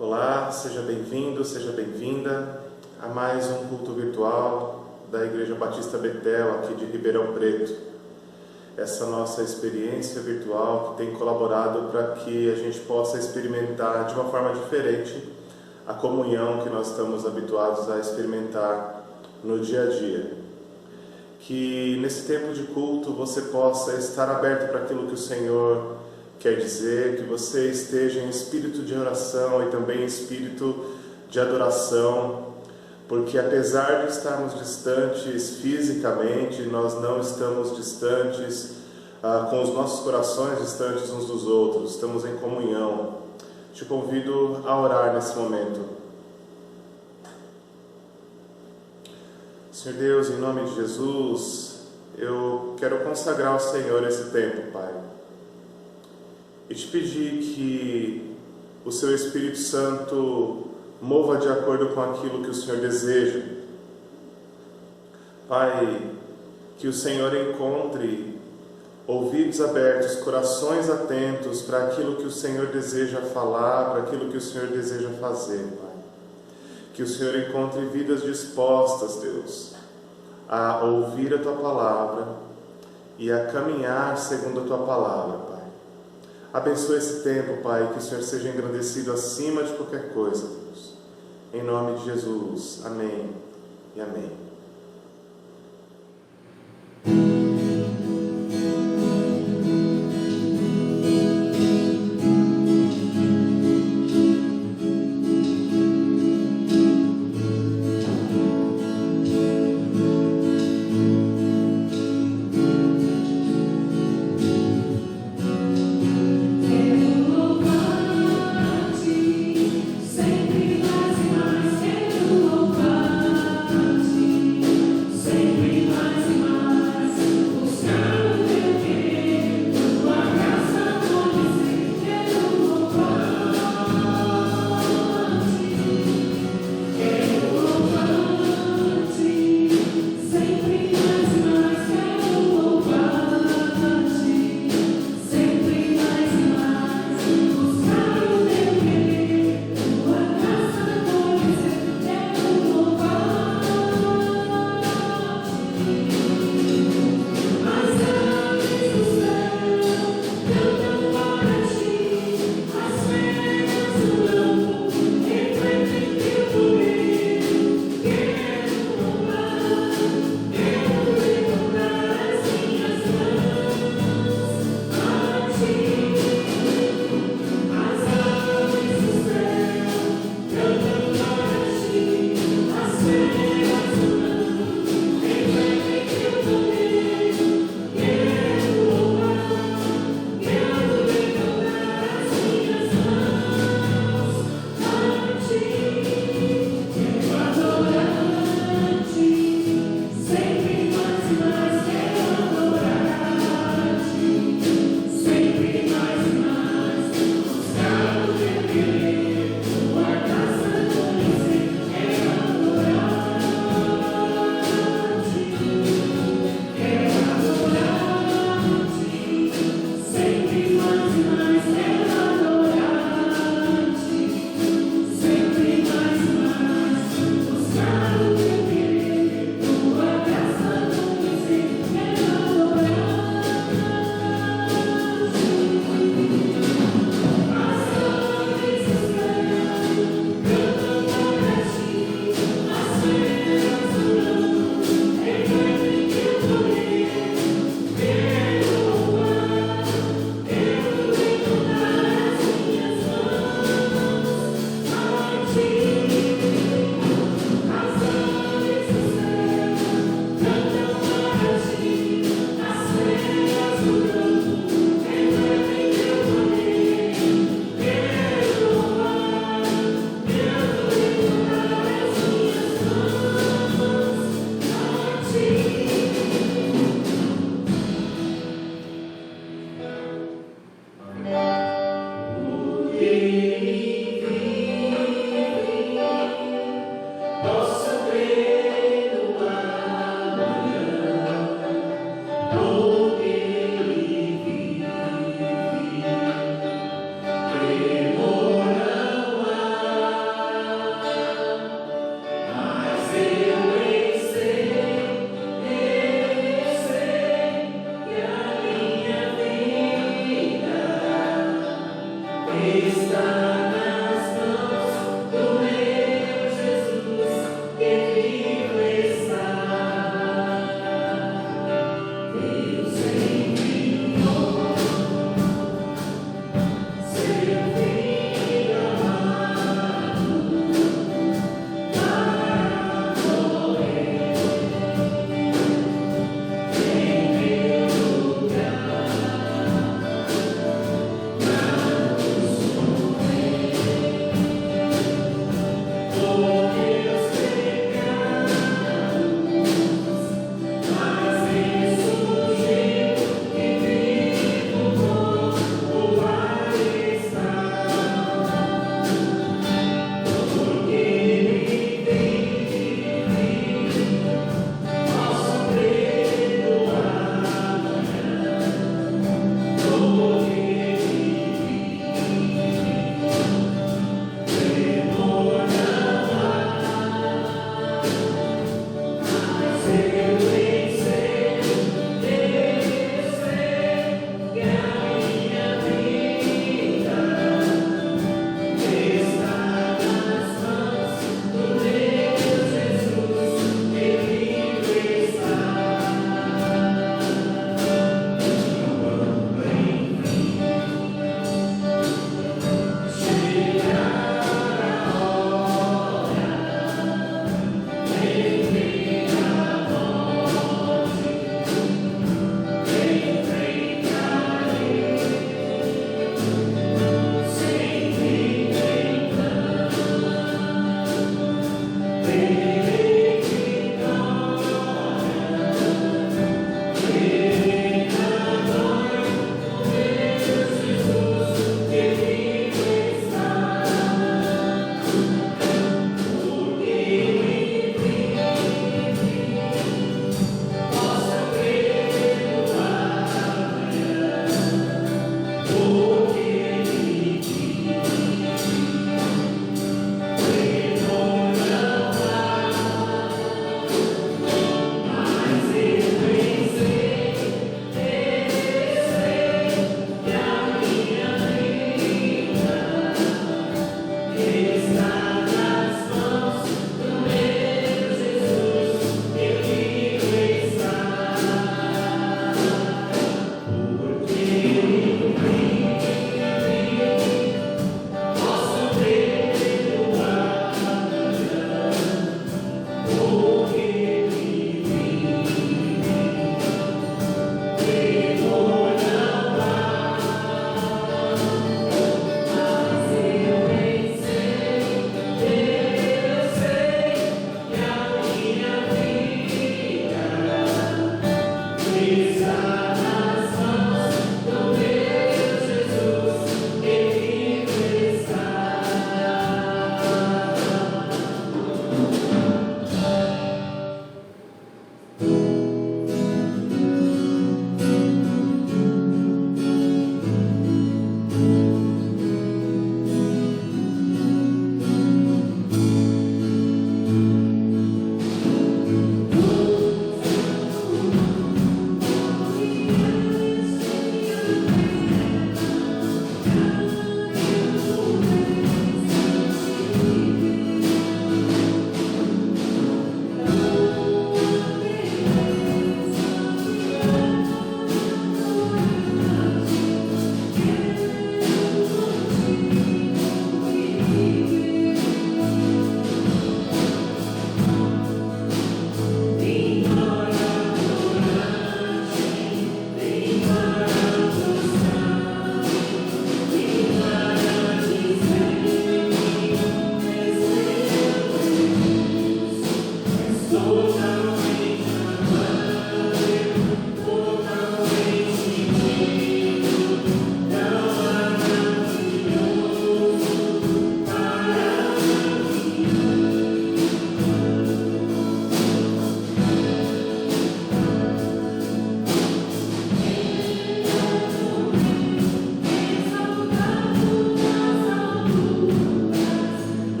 Olá, seja bem-vindo, seja bem-vinda a mais um culto virtual da Igreja Batista Betel, aqui de Ribeirão Preto. Essa nossa experiência virtual que tem colaborado para que a gente possa experimentar de uma forma diferente a comunhão que nós estamos habituados a experimentar no dia a dia. Que nesse tempo de culto você possa estar aberto para aquilo que o Senhor quer dizer, que você esteja em espírito de oração e também em espírito de adoração, porque apesar de estarmos distantes fisicamente, nós não estamos distantes com os nossos corações distantes uns dos outros, estamos em comunhão. Te convido a orar nesse momento. Senhor Deus, em nome de Jesus, eu quero consagrar ao Senhor esse tempo, Pai. E te pedir que o Seu Espírito Santo mova de acordo com aquilo que o Senhor deseja. Pai, que o Senhor encontre ouvidos abertos, corações atentos para aquilo que o Senhor deseja falar, para aquilo que o Senhor deseja fazer, Pai. Que o Senhor encontre vidas dispostas, Deus, a ouvir a Tua Palavra e a caminhar segundo a Tua Palavra, Pai. Abençoa esse tempo, Pai, que o Senhor seja engrandecido acima de qualquer coisa, Deus. Em nome de Jesus. Amém e amém.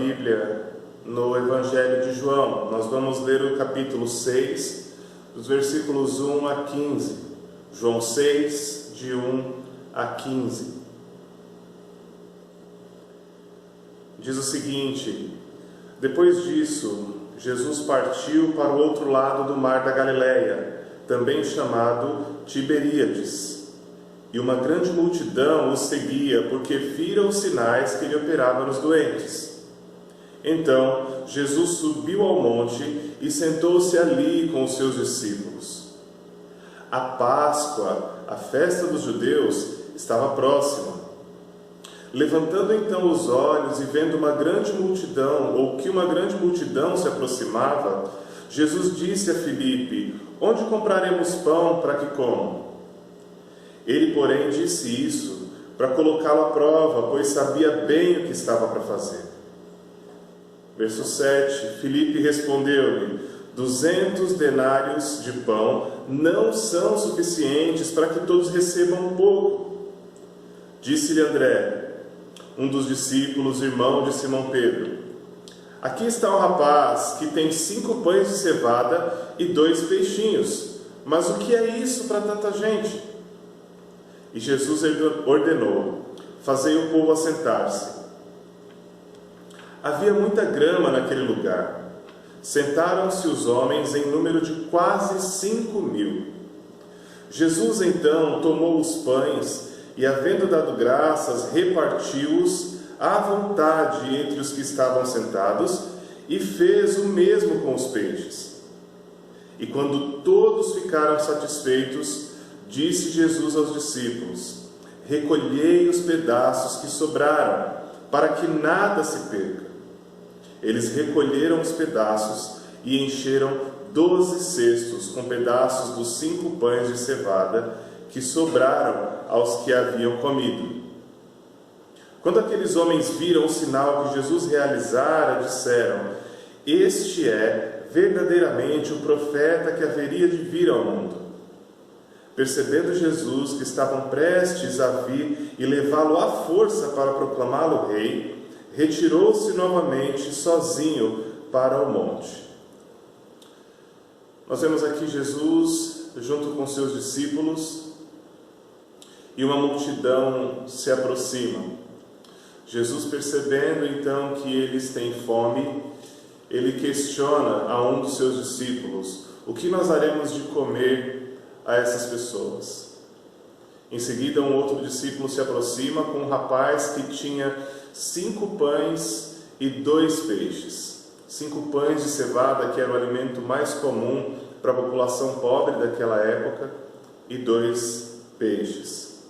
Bíblia no Evangelho de João. Nós vamos ler o capítulo 6, dos versículos 1 a 15. João 6, de 1 a 15. Diz o seguinte: depois disso, Jesus partiu para o outro lado do mar da Galileia, também chamado Tiberíades. E uma grande multidão o seguia, porque vira os sinais que ele operava nos doentes. Então, Jesus subiu ao monte e sentou-se ali com os seus discípulos. A Páscoa, a festa dos judeus, estava próxima. Levantando então os olhos e vendo uma grande multidão, ou que uma grande multidão se aproximava, Jesus disse a Filipe: onde compraremos pão para que comam? Ele, porém, disse isso para colocá-lo à prova, pois sabia bem o que estava para fazer. Verso 7, Filipe respondeu-lhe: 200 denários de pão não são suficientes para que todos recebam um pouco. Disse-lhe André, um dos discípulos, irmão de Simão Pedro: aqui está um rapaz que tem 5 pães de cevada e 2 peixinhos, mas o que é isso para tanta gente? E Jesus ordenou: fazei o povo assentar-se. Havia muita grama naquele lugar. Sentaram-se os homens em número de quase 5.000. Jesus então tomou os pães e, havendo dado graças, repartiu-os à vontade entre os que estavam sentados e fez o mesmo com os peixes. E quando todos ficaram satisfeitos, disse Jesus aos discípulos: recolhei os pedaços que sobraram, para que nada se perca. Eles recolheram os pedaços e encheram 12 cestos com pedaços dos 5 pães de cevada que sobraram aos que haviam comido. Quando aqueles homens viram o sinal que Jesus realizara, disseram: este é verdadeiramente o profeta que haveria de vir ao mundo. Percebendo Jesus que estavam prestes a vir e levá-lo à força para proclamá-lo rei, retirou-se novamente sozinho para o monte. Nós vemos aqui Jesus junto com seus discípulos e uma multidão se aproxima. Jesus, percebendo então que eles têm fome, ele questiona a um dos seus discípulos: o que nós daremos de comer a essas pessoas? Em seguida, um outro discípulo se aproxima com um rapaz que tinha 5 pães e 2 peixes. 5 pães de cevada, que era o alimento mais comum para a população pobre daquela época, e 2 peixes.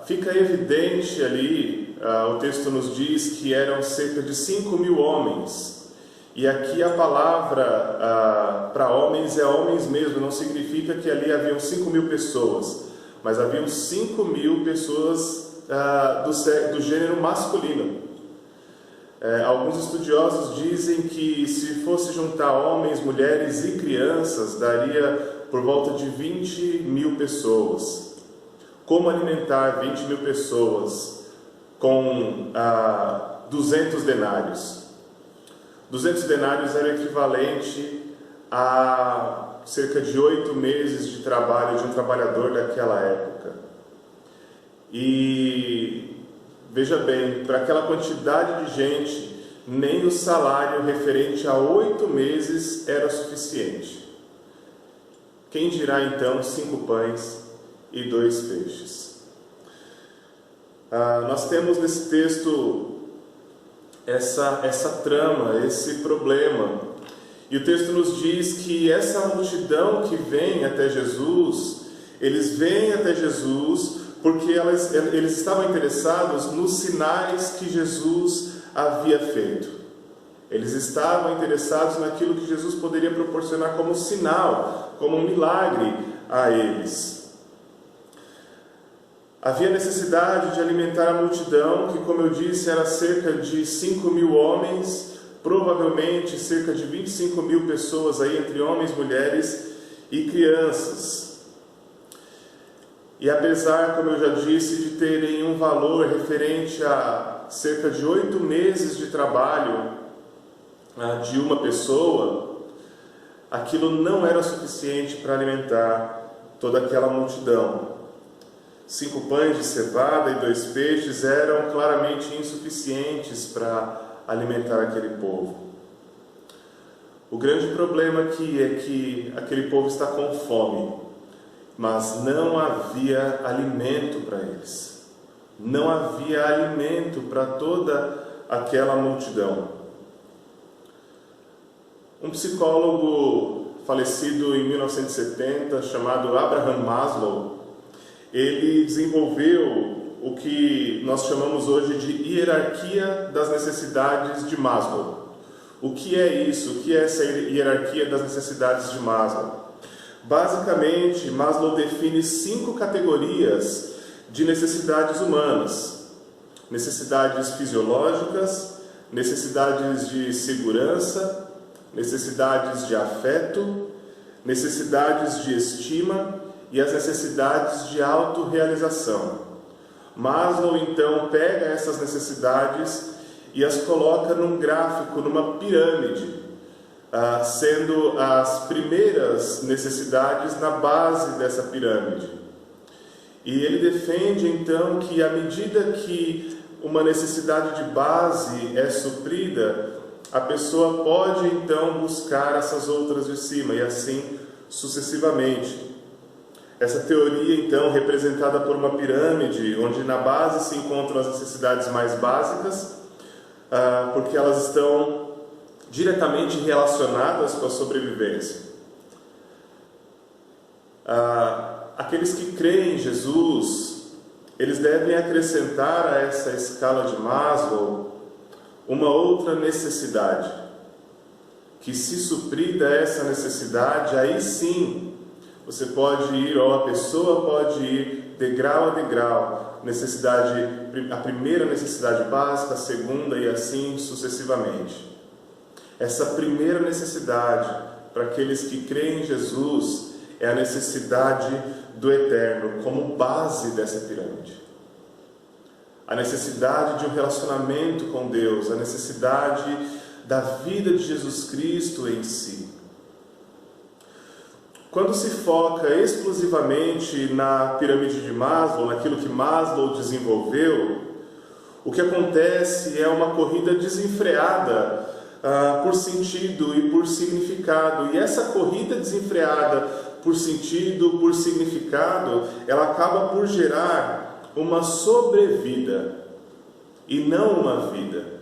Fica evidente ali, o texto nos diz que eram cerca de 5.000 homens. E aqui a palavra para homens é homens mesmo, não significa que ali haviam 5.000 pessoas, mas haviam 5.000 pessoas do gênero masculino. Alguns estudiosos dizem que se fosse juntar homens, mulheres e crianças, daria por volta de 20.000 pessoas. Como alimentar 20.000 pessoas com 200 denários? 200 denários era equivalente a cerca de 8 meses de trabalho de um trabalhador daquela época. E veja bem, para aquela quantidade de gente, nem o salário referente a 8 meses era suficiente. Quem dirá então 5 pães e 2 peixes? Nós temos nesse texto essa trama, esse problema. E o texto nos diz que essa multidão que vem até Jesus, eles vêm até Jesus porque eles estavam interessados nos sinais que Jesus havia feito. Eles estavam interessados naquilo que Jesus poderia proporcionar como sinal, como um milagre a eles. Havia necessidade de alimentar a multidão, que, como eu disse, era cerca de 5.000 homens, provavelmente cerca de 25.000 pessoas aí, entre homens, mulheres e crianças. E apesar, como eu já disse, de terem um valor referente a cerca de 8 meses de trabalho de uma pessoa, aquilo não era suficiente para alimentar toda aquela multidão. 5 pães de cevada e 2 peixes eram claramente insuficientes para alimentar aquele povo. O grande problema aqui é que aquele povo está com fome, mas não havia alimento para eles. Não havia alimento para toda aquela multidão. Um psicólogo falecido em 1970, chamado Abraham Maslow, ele desenvolveu o que nós chamamos hoje de hierarquia das necessidades de Maslow. O que é isso? O que é essa hierarquia das necessidades de Maslow? Basicamente, Maslow define 5 categorias de necessidades humanas: necessidades fisiológicas, necessidades de segurança, necessidades de afeto, necessidades de estima e as necessidades de autorrealização. Maslow então pega essas necessidades e as coloca num gráfico, numa pirâmide, sendo as primeiras necessidades na base dessa pirâmide. E ele defende então que à medida que uma necessidade de base é suprida, a pessoa pode então buscar essas outras de cima e assim sucessivamente. Essa teoria então representada por uma pirâmide, onde na base se encontram as necessidades mais básicas, porque elas estão diretamente relacionadas com a sobrevivência. Aqueles que creem em Jesus, eles devem acrescentar a essa escala de Maslow uma outra necessidade, que se suprida essa necessidade, aí sim você pode ir, ou a pessoa pode ir degrau a degrau, a primeira necessidade básica, a segunda e assim sucessivamente. Essa primeira necessidade, para aqueles que creem em Jesus, é a necessidade do eterno, como base dessa pirâmide. A necessidade de um relacionamento com Deus, a necessidade da vida de Jesus Cristo em si. Quando se foca exclusivamente na pirâmide de Maslow, naquilo que Maslow desenvolveu, o que acontece é uma corrida desenfreada por sentido e por significado. E essa corrida desenfreada por sentido, por significado, ela acaba por gerar uma sobrevida e não uma vida.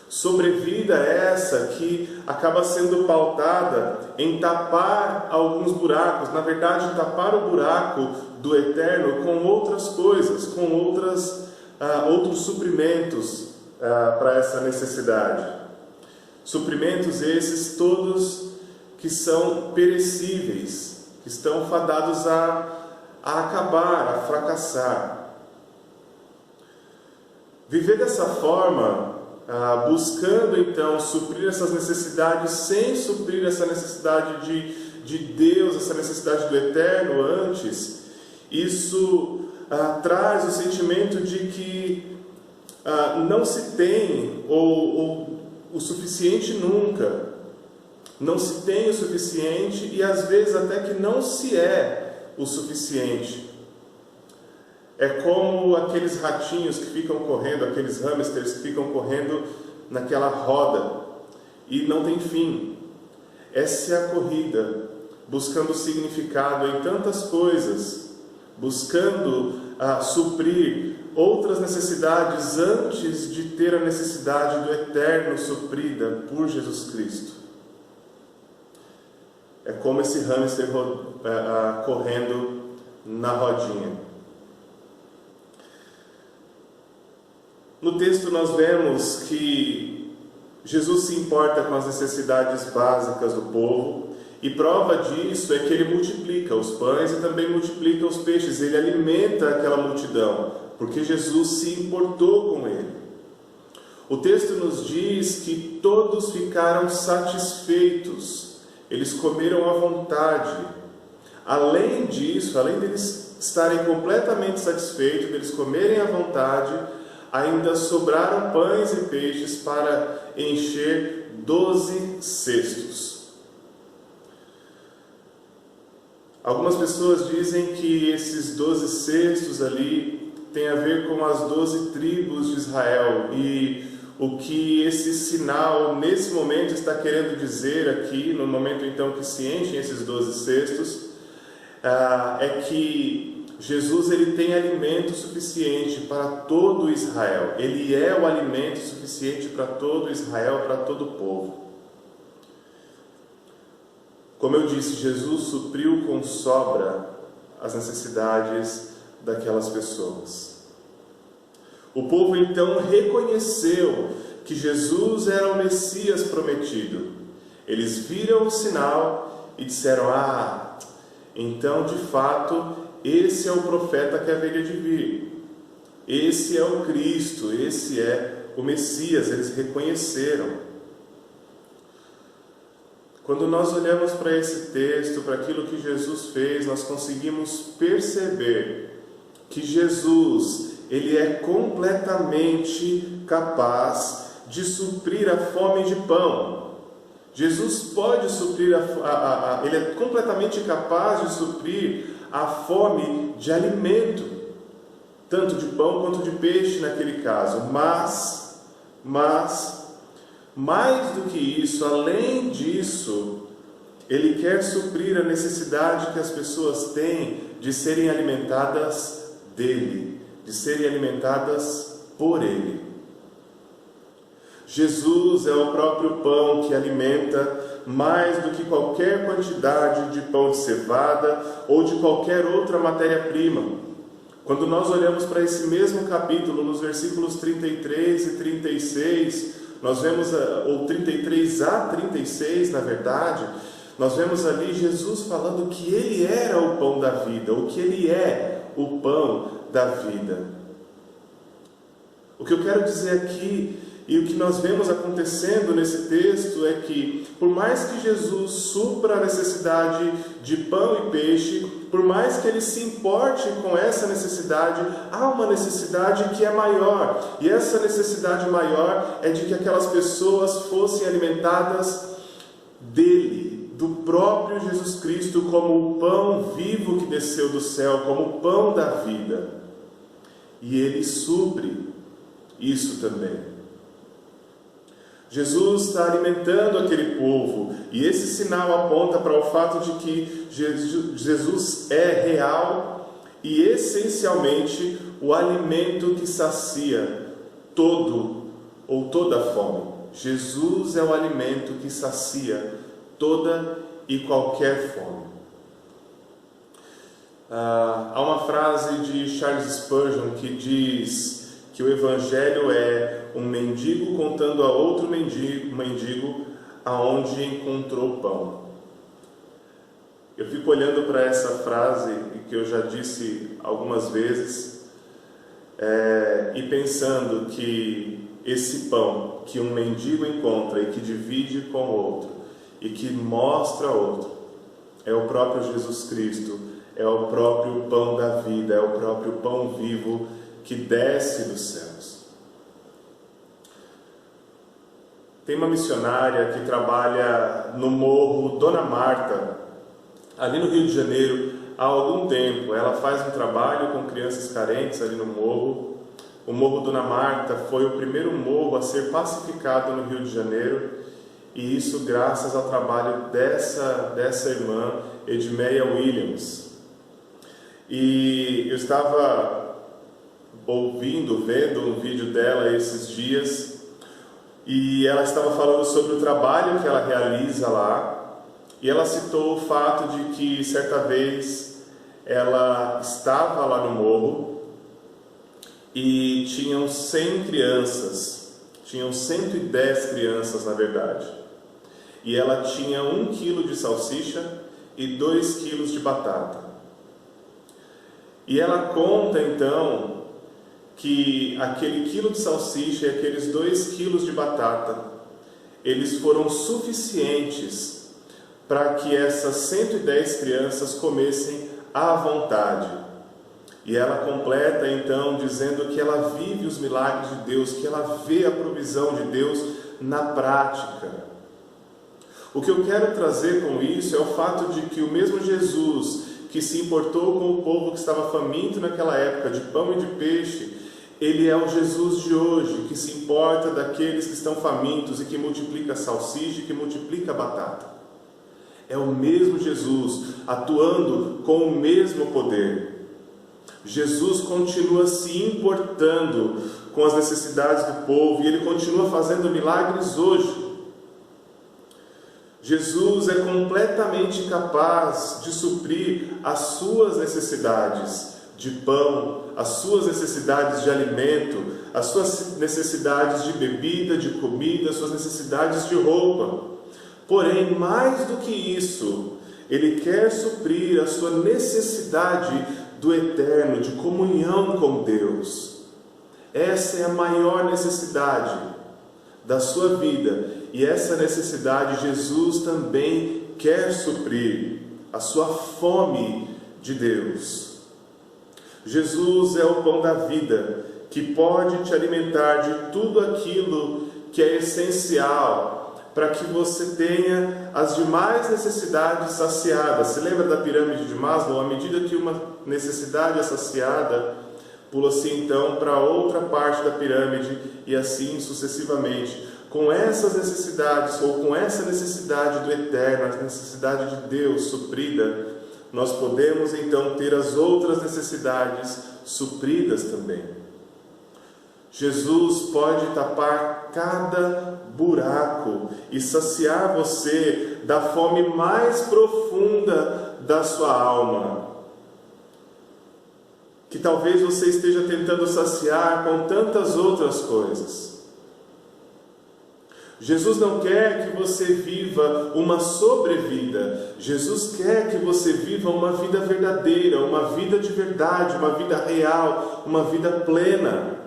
Sobrevida essa que acaba sendo pautada em tapar alguns buracos, na verdade, tapar o buraco do eterno com outras coisas, com outros suprimentos para essa necessidade. Suprimentos esses todos que são perecíveis, que estão fadados a acabar, a fracassar. Viver dessa forma, buscando então suprir essas necessidades sem suprir essa necessidade de Deus, essa necessidade do eterno antes, isso traz o sentimento de que não se tem ou o suficiente nunca, não se tem o suficiente e às vezes até que não se é o suficiente. É como aqueles ratinhos que ficam correndo, aqueles hamsters que ficam correndo naquela roda e não tem fim. Essa é a corrida, buscando significado em tantas coisas, buscando suprir outras necessidades antes de ter a necessidade do eterno suprida por Jesus Cristo. É como esse hamster correndo na rodinha. No texto nós vemos que Jesus se importa com as necessidades básicas do povo, e prova disso é que ele multiplica os pães e também multiplica os peixes. Ele alimenta aquela multidão, porque Jesus se importou com ele. O texto nos diz que todos ficaram satisfeitos, eles comeram à vontade. Além disso, além deles estarem completamente satisfeitos, deles comerem à vontade, ainda sobraram pães e peixes para encher 12 cestos. Algumas pessoas dizem que esses 12 cestos ali tem a ver com as 12 tribos de Israel, e o que esse sinal nesse momento está querendo dizer aqui, no momento então que se enchem esses 12 cestos, é que Jesus ele tem alimento suficiente para todo Israel. Ele é o alimento suficiente para todo Israel, para todo o povo. Como eu disse, Jesus supriu com sobra as necessidades daquelas pessoas. O povo então reconheceu que Jesus era o Messias prometido. Eles viram o sinal e disseram: então de fato esse é o profeta que haveria de vir. Esse é o Cristo, esse é o Messias. Eles reconheceram. Quando nós olhamos para esse texto, para aquilo que Jesus fez, nós conseguimos perceber que Jesus, ele é completamente capaz de suprir a fome de pão. Jesus pode suprir, ele é completamente capaz de suprir a fome de alimento, tanto de pão quanto de peixe naquele caso. Mas, mais do que isso, além disso, ele quer suprir a necessidade que as pessoas têm de serem alimentadas dele, de serem alimentadas por ele. Jesus é o próprio pão que alimenta mais do que qualquer quantidade de pão de cevada ou de qualquer outra matéria-prima. Quando nós olhamos para esse mesmo capítulo, nos versículos 33 e 36, nós vemos, ou 33 a 36, na verdade, nós vemos ali Jesus falando que ele era o pão da vida, ou que ele é o pão da vida. O que eu quero dizer aqui, e o que nós vemos acontecendo nesse texto, é que por mais que Jesus supra a necessidade de pão e peixe, por mais que ele se importe com essa necessidade, há uma necessidade que é maior. E essa necessidade maior é de que aquelas pessoas fossem alimentadas dele, do próprio Jesus Cristo, como o pão vivo que desceu do céu, como o pão da vida. E ele supre isso também. Jesus está alimentando aquele povo, e esse sinal aponta para o fato de que Jesus é real e essencialmente o alimento que sacia todo ou toda a fome. Jesus é o alimento que sacia toda e qualquer fome. Há uma frase de Charles Spurgeon que diz que o Evangelho é um mendigo contando a outro mendigo aonde encontrou pão. Eu fico olhando para essa frase, que eu já disse algumas vezes, e pensando que esse pão que um mendigo encontra e que divide com outro, e que mostra outro, é o próprio Jesus Cristo, é o próprio pão da vida, é o próprio pão vivo que desce dos céus. Tem uma missionária que trabalha no Morro Dona Marta, ali no Rio de Janeiro, há algum tempo. Ela faz um trabalho com crianças carentes ali no morro. O Morro Dona Marta foi o primeiro morro a ser pacificado no Rio de Janeiro, e isso graças ao trabalho dessa irmã, Edmeia Williams. E eu estava vendo um vídeo dela esses dias, e ela estava falando sobre o trabalho que ela realiza lá, e ela citou o fato de que certa vez ela estava lá no morro e tinham 100 crianças, tinham 110 crianças na verdade, e ela tinha 1 quilo de salsicha e 2 quilos de batata. E ela conta então que aquele quilo de salsicha e aqueles 2 quilos de batata, eles foram suficientes para que essas 110 crianças comessem à vontade. E ela completa então dizendo que ela vive os milagres de Deus, que ela vê a provisão de Deus na prática. O que eu quero trazer com isso é o fato de que o mesmo Jesus que se importou com o povo que estava faminto naquela época de pão e de peixe, Ele é o Jesus de hoje, que se importa daqueles que estão famintos e que multiplica salsicha e que multiplica batata. É o mesmo Jesus atuando com o mesmo poder. Jesus continua se importando com as necessidades do povo e Ele continua fazendo milagres hoje. Jesus é completamente capaz de suprir as suas necessidades de pão, as suas necessidades de alimento, as suas necessidades de bebida, de comida, as suas necessidades de roupa. Porém, mais do que isso, Ele quer suprir a sua necessidade do eterno, de comunhão com Deus. Essa é a maior necessidade da sua vida. E essa necessidade Jesus também quer suprir, a sua fome de Deus. Jesus é o pão da vida, que pode te alimentar de tudo aquilo que é essencial para que você tenha as demais necessidades saciadas. Você lembra da pirâmide de Maslow? À medida que uma necessidade é saciada, pula-se então para outra parte da pirâmide e assim sucessivamente. Com essas necessidades, ou com essa necessidade do eterno, a necessidade de Deus suprida, nós podemos então ter as outras necessidades supridas também. Jesus pode tapar cada buraco e saciar você da fome mais profunda da sua alma, que talvez você esteja tentando saciar com tantas outras coisas. Jesus não quer que você viva uma sobrevida. Jesus quer que você viva uma vida verdadeira, uma vida de verdade, uma vida real, uma vida plena.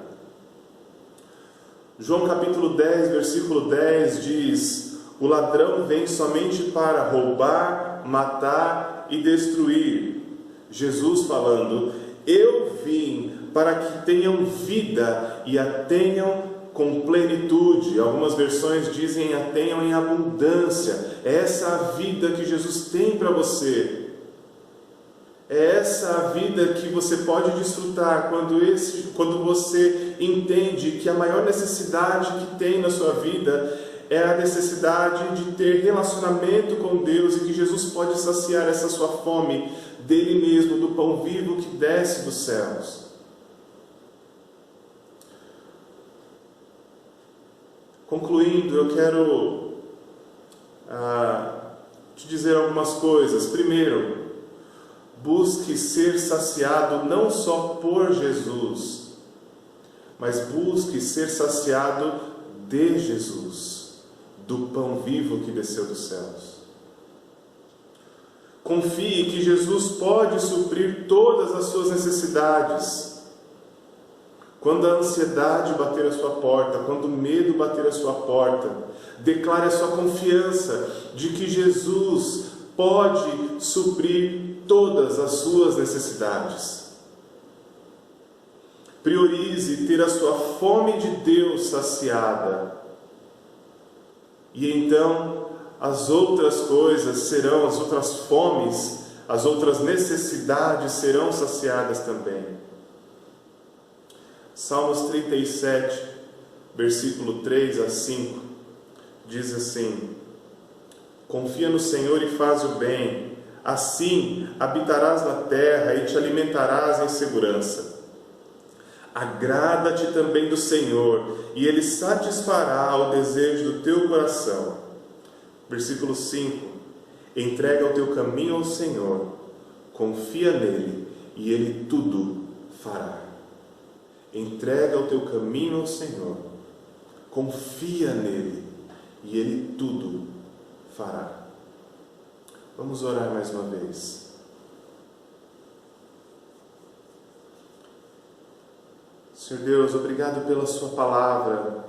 João capítulo 10, versículo 10 diz: o ladrão vem somente para roubar, matar e destruir. Jesus falando: eu vim para que tenham vida e a tenham com plenitude. Algumas versões dizem a tenham em abundância. É essa a vida que Jesus tem para você. É essa a vida que você pode desfrutar quando você entende que a maior necessidade que tem na sua vida é a necessidade de ter relacionamento com Deus e que Jesus pode saciar essa sua fome dele mesmo, do pão vivo que desce dos céus. Concluindo, eu quero te dizer algumas coisas. Primeiro, busque ser saciado não só por Jesus, mas busque ser saciado de Jesus, do pão vivo que desceu dos céus. Confie que Jesus pode suprir todas as suas necessidades. Quando a ansiedade bater a sua porta, quando o medo bater a sua porta, declare a sua confiança de que Jesus pode suprir todas as suas necessidades. Priorize ter a sua fome de Deus saciada. E então as outras coisas serão, as outras fomes, as outras necessidades serão saciadas também. Salmos 37, versículo 3 a 5, diz assim: confia no Senhor e faz o bem, assim habitarás na terra e te alimentarás em segurança. Agrada-te também do Senhor, e Ele satisfará o desejo do teu coração. Versículo 5: entrega o teu caminho ao Senhor, confia nele, e Ele tudo fará. Entrega o teu caminho ao Senhor, confia nele, e Ele tudo fará. Vamos orar mais uma vez. Senhor Deus, obrigado pela sua palavra,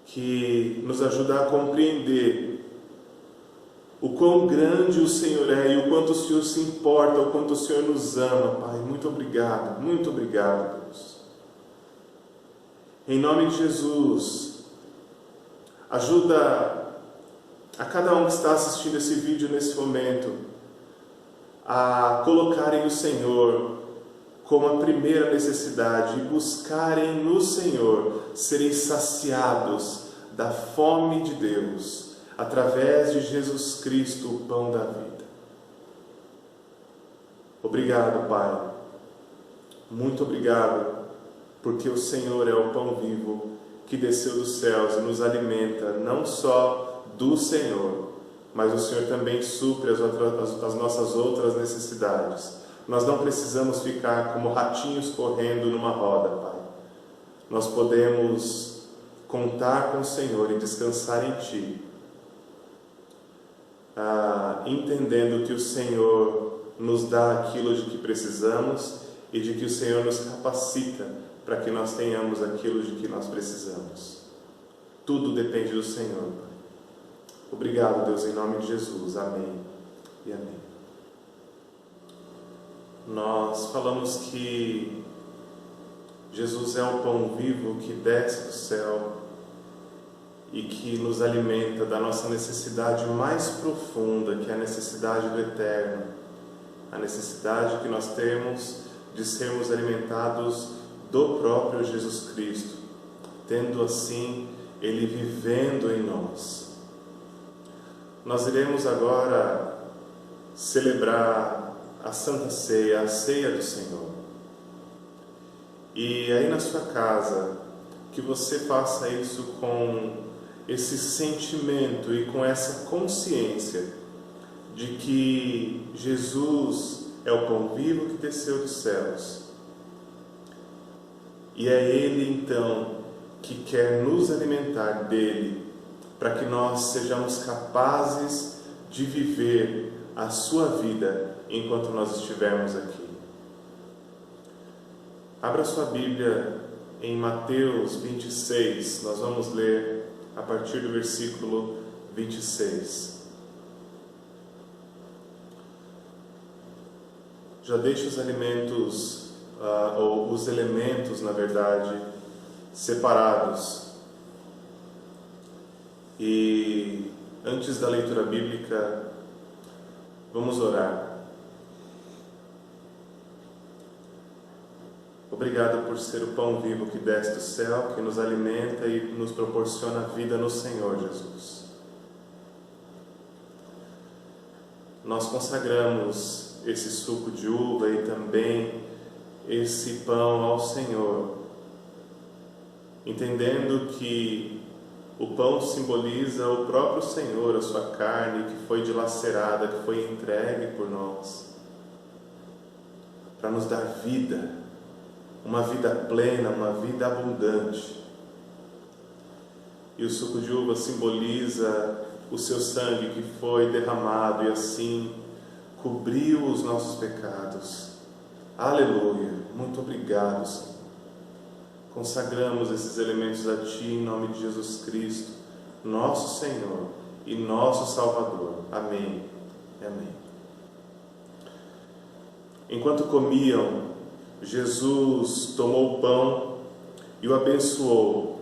que nos ajuda a compreender o quão grande o Senhor é e o quanto o Senhor se importa, o quanto o Senhor nos ama, Pai. Muito obrigado, Deus. Em nome de Jesus, ajuda a cada um que está assistindo esse vídeo nesse momento a colocarem o Senhor como a primeira necessidade e buscarem no Senhor serem saciados da fome de Deus através de Jesus Cristo, o pão da vida. Obrigado, Pai. Muito obrigado, porque o Senhor é o pão vivo que desceu dos céus e nos alimenta não só do Senhor, mas o Senhor também supre as nossas outras necessidades. Nós não precisamos ficar como ratinhos correndo numa roda, Pai. Nós podemos contar com o Senhor e descansar em Ti, entendendo que o Senhor nos dá aquilo de que precisamos e de que o Senhor nos capacita para que nós tenhamos aquilo de que nós precisamos. Tudo depende do Senhor, Pai. Obrigado, Deus, em nome de Jesus. Amém e amém. Nós falamos que Jesus é o pão vivo que desce do céu e que nos alimenta da nossa necessidade mais profunda, que é a necessidade do eterno, a necessidade que nós temos de sermos alimentados do próprio Jesus Cristo, tendo assim Ele vivendo em nós. Nós iremos agora celebrar a Santa Ceia, a Ceia do Senhor. E aí na sua casa, que você faça isso com esse sentimento e com essa consciência de que Jesus é o pão vivo que desceu dos céus. E é Ele então que quer nos alimentar dele, para que nós sejamos capazes de viver a sua vida enquanto nós estivermos aqui. Abra sua Bíblia em Mateus 26, nós vamos ler a partir do versículo 26. Já deixe os alimentos, ou os elementos, na verdade, separados. E antes da leitura bíblica, vamos orar. Obrigado por ser o pão vivo que desce do céu, que nos alimenta e nos proporciona vida no Senhor Jesus. Nós consagramos esse suco de uva e também esse pão ao Senhor, entendendo que o pão simboliza o próprio Senhor, a sua carne que foi dilacerada, que foi entregue por nós, para nos dar vida, uma vida plena, uma vida abundante. E o suco de uva simboliza o seu sangue que foi derramado e assim cobriu os nossos pecados. Aleluia! Muito obrigado, Senhor. Consagramos esses elementos a Ti em nome de Jesus Cristo, nosso Senhor e nosso Salvador. Amém. Amém. Enquanto comiam, Jesus tomou o pão e o abençoou.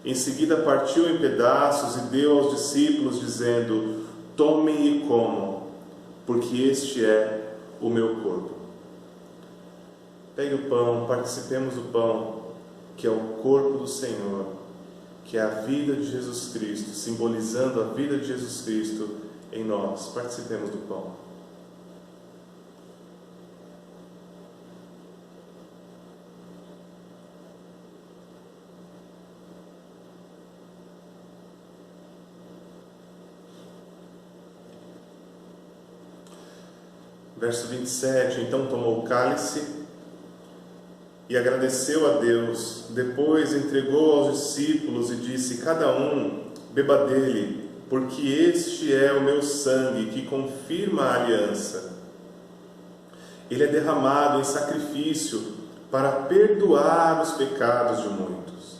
Em seguida partiu em pedaços e deu aos discípulos, dizendo: tomem e comam, porque este é o meu corpo. Pegue o pão, participemos do pão, que é o corpo do Senhor, que é a vida de Jesus Cristo, simbolizando a vida de Jesus Cristo em nós. Participemos do pão. Verso 27, então tomou o cálice e agradeceu a Deus, depois entregou aos discípulos e disse: cada um beba dele, porque este é o meu sangue que confirma a aliança. Ele é derramado em sacrifício para perdoar os pecados de muitos.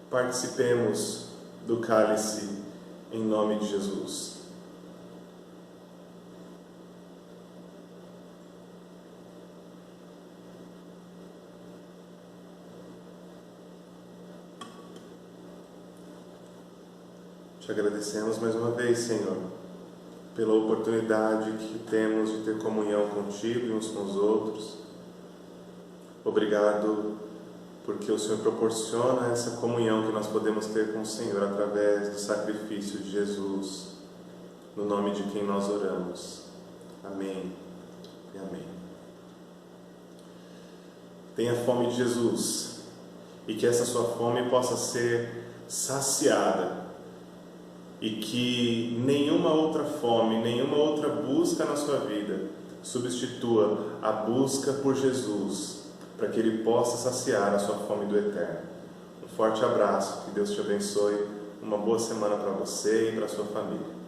Participemos do cálice em nome de Jesus. Te agradecemos mais uma vez, Senhor, pela oportunidade que temos de ter comunhão contigo e uns com os outros. Obrigado porque o Senhor proporciona essa comunhão que nós podemos ter com o Senhor através do sacrifício de Jesus, no nome de quem nós oramos. Amém e amém. Tenha fome de Jesus e que essa sua fome possa ser saciada e que nenhuma outra fome, nenhuma outra busca na sua vida substitua a busca por Jesus, para que Ele possa saciar a sua fome do eterno. Um forte abraço, que Deus te abençoe, uma boa semana para você e para a sua família.